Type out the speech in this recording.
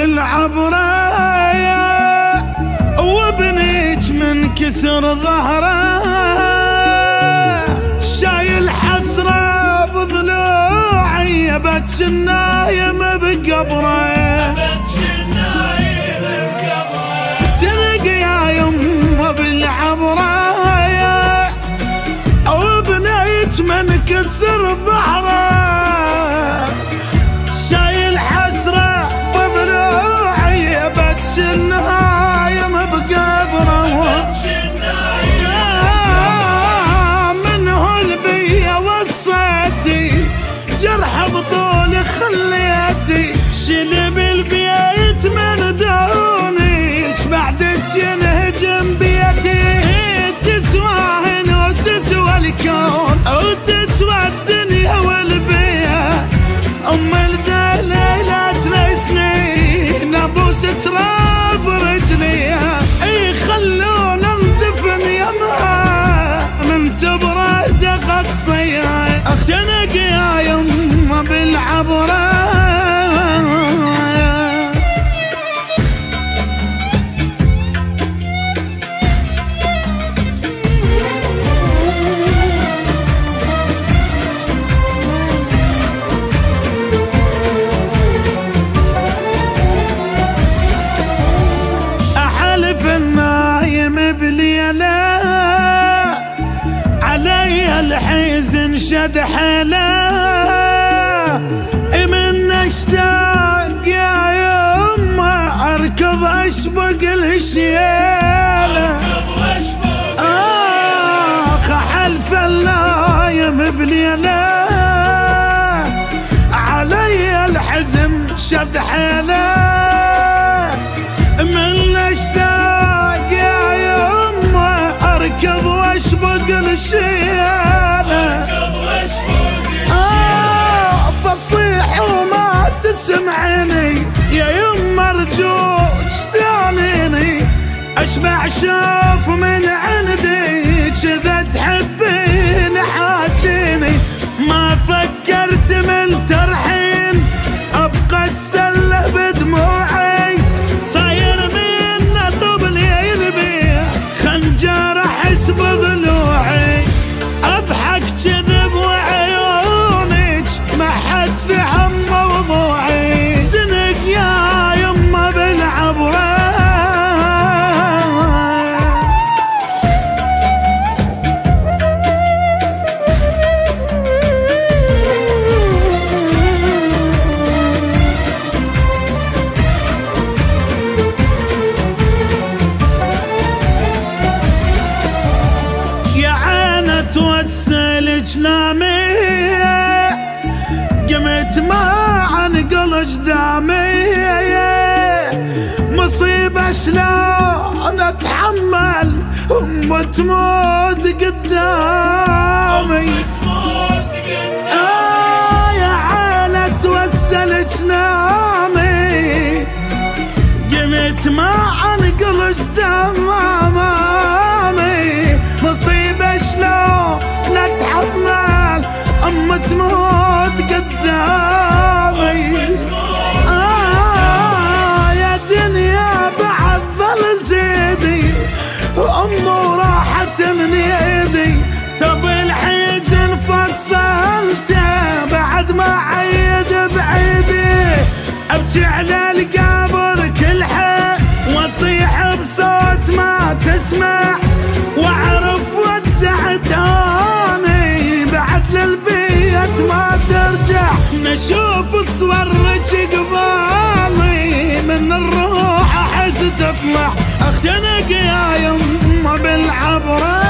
بالعبرة وابنيك من كسر ظهره شايل حسرة بضلوعي بتش النايم بقبره ترق يا يمه بالعبرة وابنيك من كسر ظهره شايل حسرة بضلوعي بتش النايم بقبره منه البية وصيتي جرح بطولي خليتي شلب البيت من دوني بعدك ينهجم بيتي تسوى هنا وتسوى الكون وتسوى الدنيا والبيئة أم الدليلة 3 سنين أبوس تراب رجليها اي خلونا ندفن يمها من تبرد غطيها اختنق يا يمه بالعبرة علي الحزن شد حلا من اشتاق يا يمه اركض اشبق الشياله حلف اللايم بليله علي الحزن شد حلا من اشتاق يا يمه اركض واشبق الشياله بصيح وما تسمعني يا يمه ارجوك تانيني اشبع شوف من عندي كذا تحبين حاجيني ما فكرت من ترحين ابقى اتسلى بدموعي صاير منه طبلي ينبيع خنجر احس بضلوعي اضحك كذب وعيونك ما حد فهم موضوعي دنك يا يمه بالعبره توسل جنامي قمت ما عنقل جدامي مصيبة شلون اتحمل ام تموت قدامي يا عالة توسل جنامي قمت ما عنقل جدامي مصيبة شلون نتحمل أم تموت قدامي يا دنيا بعد ظل زيدي أمه راحت من يدي طب الحزن فصلته بعد ما عيد بعيدي أبكي على القبر كل حين وأصيح بصوت ما تسمع واعرف ودعتاني بعد للبيت ما ترجع نشوف صورك قبالي من الروح احس تطلع اختنق يا يمه بالعبره